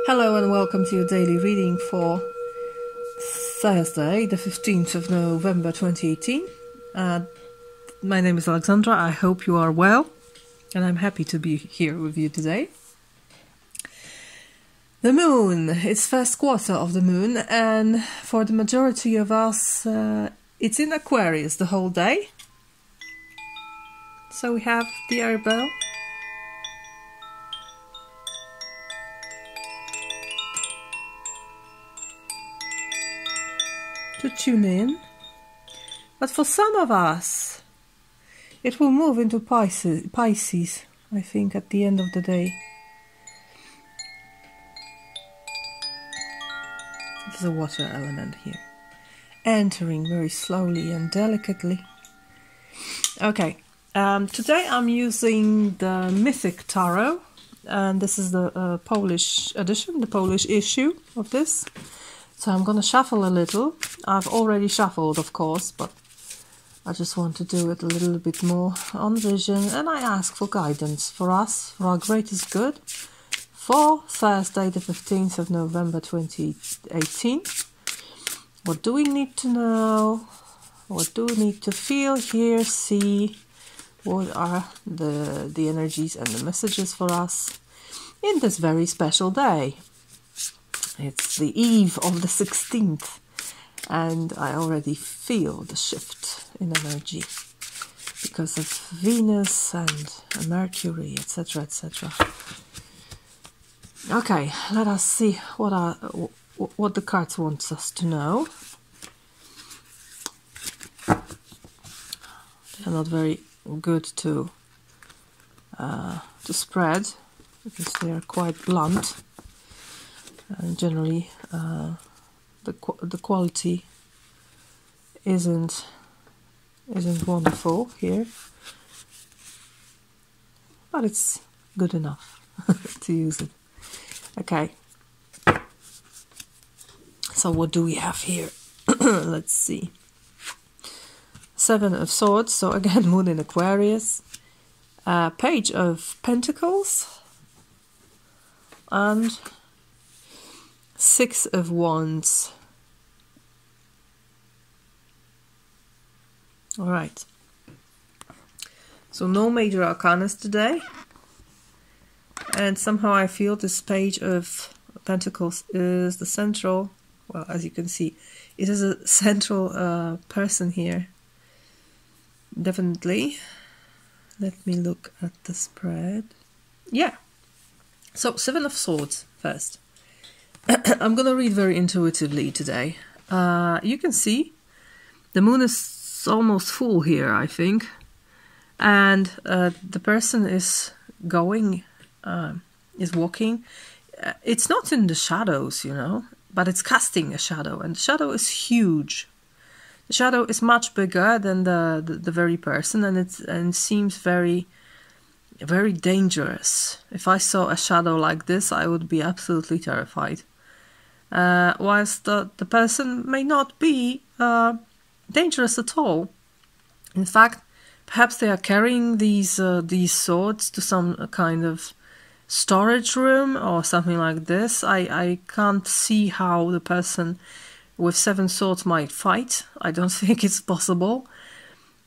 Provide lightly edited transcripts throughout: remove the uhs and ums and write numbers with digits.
Hello and welcome to your daily reading for Thursday, the 15th of November 2018. My name is Alexandra. I hope you are well, and I'm happy to be here with you today. The moon, it's first quarter of the moon, and for the majority of us, it's in Aquarius the whole day. So we have the air bell. To tune in, but for some of us it will move into Pisces, I think, at the end of the day. There's a water element here, entering very slowly and delicately. Okay, today I'm using the Mythic Tarot, and this is the Polish edition, the Polish issue of this. So I'm going to shuffle a little. I've already shuffled, of course, but I just want to do it a little bit more on vision. And I ask for guidance for us, for our greatest good, for Thursday the 15th of November 2018. What do we need to know? What do we need to feel, hear, see? What are the energies and the messages for us in this very special day? It's the eve of the 16th, and I already feel the shift in energy because of Venus and Mercury, etc., etc. Okay, let us see what the cards want us to know. They're not very good to spread because they are quite blunt. And generally, the quality isn't wonderful here, but it's good enough to use it. Okay. So what do we have here? Let's see. Seven of Swords. So again, Moon in Aquarius. Page of Pentacles. And Six of Wands. All right. So no major arcanas today. And somehow I feel this Page of Pentacles is the central, well, as you can see, it is a central person here. Definitely. Let me look at the spread. Yeah. So Seven of Swords first. I'm going to read very intuitively today. You can see the moon is almost full here, I think. And the person is going, is walking. It's not in the shadows, you know, but it's casting a shadow. And the shadow is huge. The shadow is much bigger than the very person, and it seems very, very dangerous. If I saw a shadow like this, I would be absolutely terrified. Whilst the person may not be dangerous at all. In fact, perhaps they are carrying these swords to some kind of storage room or something like this. I can't see how the person with seven swords might fight. I don't think it's possible.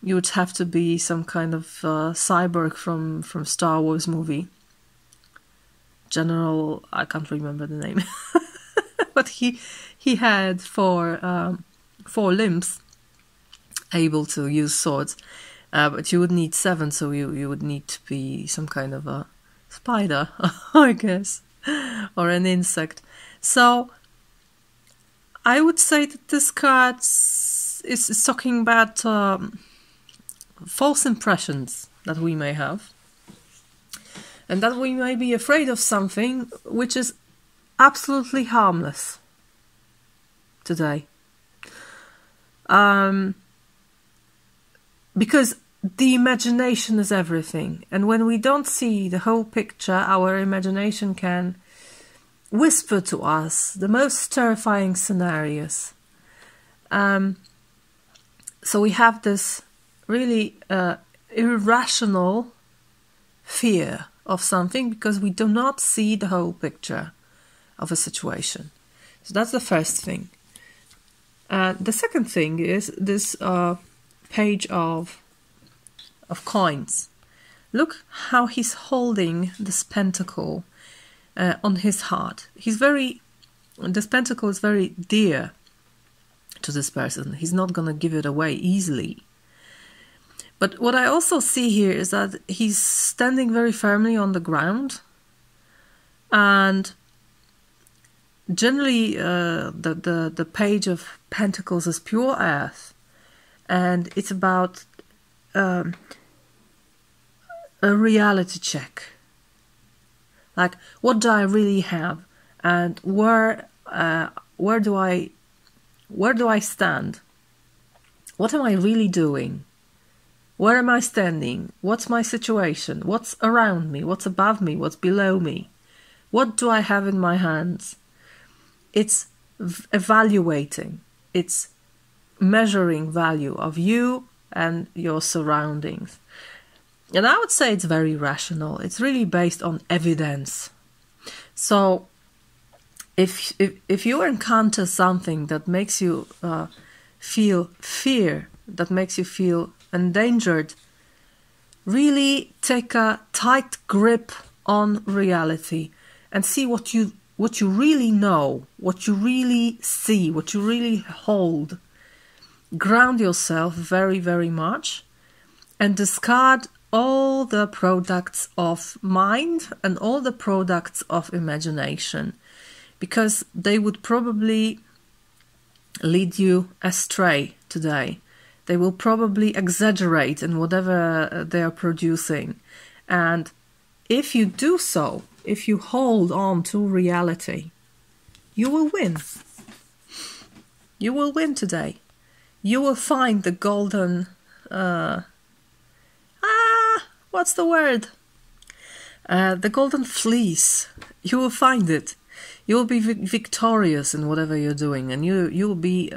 You would have to be some kind of cyborg from Star Wars movie. General, I can't remember the name. But he had four limbs, able to use swords, but you would need seven, so you would need to be some kind of a spider, I guess, or an insect. So I would say that this card is talking about false impressions that we may have, and that we may be afraid of something which is absolutely harmless today. Because the imagination is everything, and when we don't see the whole picture, our imagination can whisper to us the most terrifying scenarios. So we have this really irrational fear of something because we do not see the whole picture. of a situation. So that's the first thing. The second thing is this page of coins. Look how he's holding this pentacle on his heart. This pentacle is very dear to this person. He's not going to give it away easily. But what I also see here is that he's standing very firmly on the ground. And generally, the page of pentacles is pure earth. And it's about a reality check. Like, what do I really have? And where do I stand? What am I really doing? Where am I standing? What's my situation? What's around me? What's above me? What's below me? What do I have in my hands? It's evaluating. It's measuring value of you and your surroundings. And I would say it's very rational. It's really based on evidence. So if you encounter something that makes you feel fear, that makes you feel endangered, really take a tight grip on reality and see what you really know, what you really see, what you really hold. Ground yourself very, very much and discard all the products of mind and all the products of imagination, because they would probably lead you astray today. They will probably exaggerate in whatever they are producing. And if you do so, if you hold on to reality, you will win. You will win today. You will find the golden... what's the word? The golden fleece. You will find it. You will be victorious in whatever you're doing, and you will be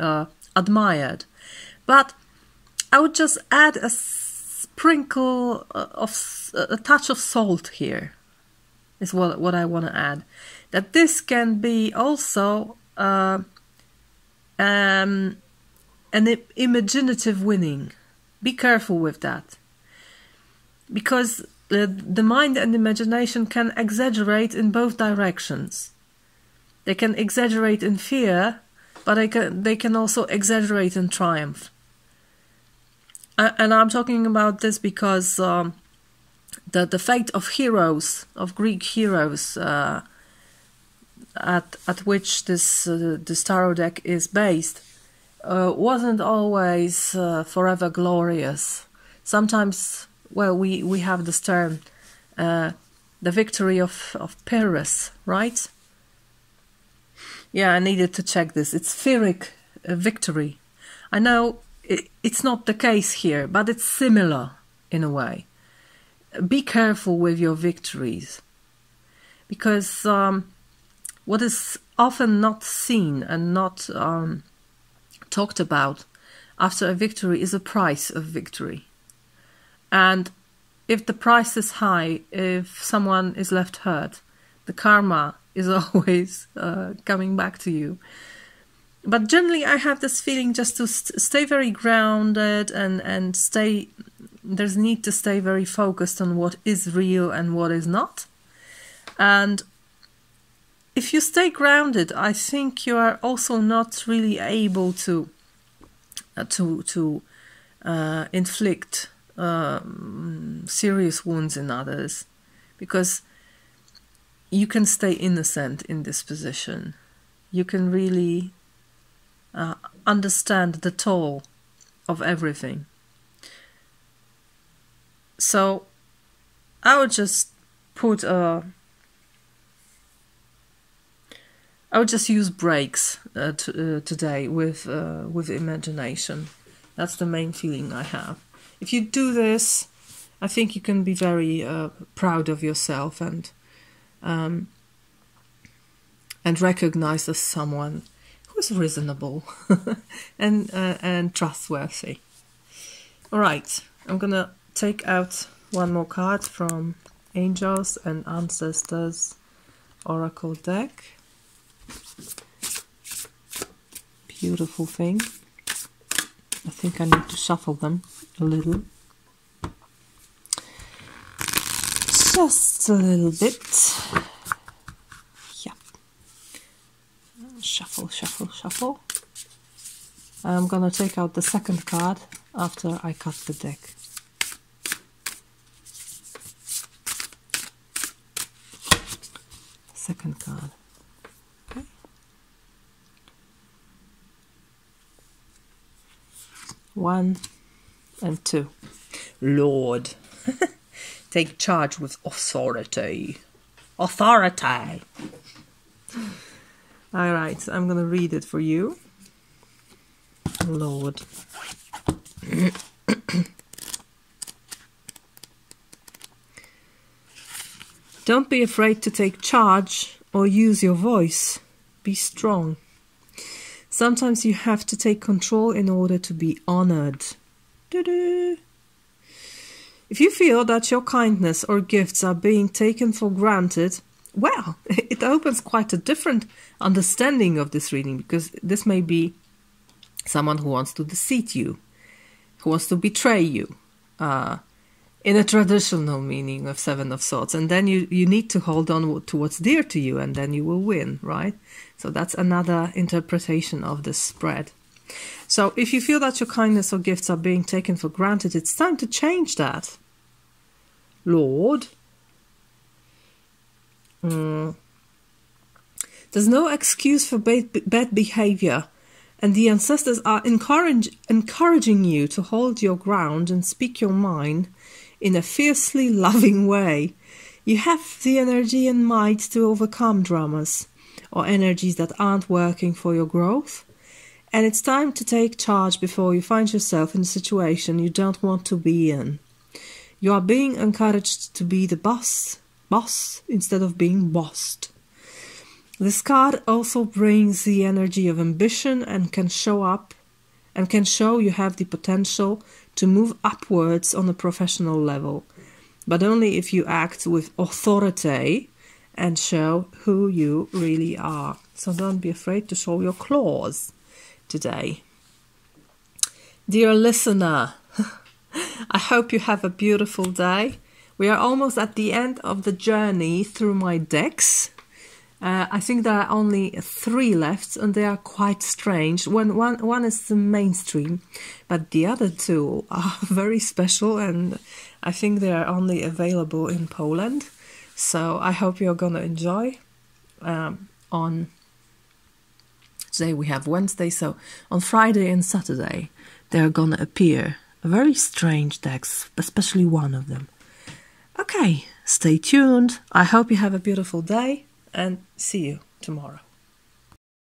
admired. But I would just add a sprinkle of a touch of salt here. Is what I want to add. That this can be also an imaginative winning. Be careful with that. Because the mind and imagination can exaggerate in both directions. They can exaggerate in fear, but they can also exaggerate in triumph. And I'm talking about this because the fate of heroes, of Greek heroes, at which this tarot deck is based, wasn't always forever glorious. Sometimes, well, we have this term, the victory of Pyrrhus, right? Yeah, I needed to check this. It's Pyrrhic victory. I know it's not the case here, but it's similar in a way. Be careful with your victories, because what is often not seen and not talked about after a victory is the price of victory. And if the price is high, if someone is left hurt, the karma is always coming back to you. But generally I have this feeling just to stay very grounded and stay... There's need to stay very focused on what is real and what is not. And if you stay grounded, I think you are also not really able to inflict serious wounds in others, because you can stay innocent in this position. You can really understand the toll of everything. So I would just put I would just use breaks today with imagination. That's the main feeling I have. If you do this, I think you can be very proud of yourself and recognized as someone who's reasonable and trustworthy. All right, I'm gonna take out one more card from Angels and Ancestors Oracle deck. beautiful thing. I think I need to shuffle them a little. Just a little bit. Yeah. Shuffle, shuffle, shuffle. I'm gonna take out the second card after I cut the deck. Second card. Okay. 1 and 2. Lord. Take charge with authority. Authority. Alright, I'm gonna read it for you. Lord. Don't be afraid to take charge or use your voice. Be strong. Sometimes you have to take control in order to be honored. Doo-doo. If you feel that your kindness or gifts are being taken for granted, well, it opens quite a different understanding of this reading, because this may be someone who wants to deceive you, who wants to betray you, in a traditional meaning of Seven of Swords. And then you need to hold on to what's dear to you, and then you will win, right? So that's another interpretation of this spread. So if you feel that your kindness or gifts are being taken for granted, it's time to change that. Lord. There's no excuse for bad behavior, and the ancestors are encouraging you to hold your ground and speak your mind in a fiercely loving way. You have the energy and might to overcome dramas or energies that aren't working for your growth. And it's time to take charge before you find yourself in a situation you don't want to be in. You are being encouraged to be the boss instead of being bossed. This card also brings the energy of ambition and can show you have the potential to move upwards on a professional level, but only if you act with authority and show who you really are. So don't be afraid to show your claws today. Dear listener, I hope you have a beautiful day. We are almost at the end of the journey through my decks. I think there are only 3 left, and they are quite strange. One is the mainstream, but the other 2 are very special, and I think they are only available in Poland. So I hope you're gonna enjoy. On today we have Wednesday, so on Friday and Saturday they're gonna appear. Very strange decks, especially one of them. Okay, stay tuned. I hope you have a beautiful day, and see you tomorrow.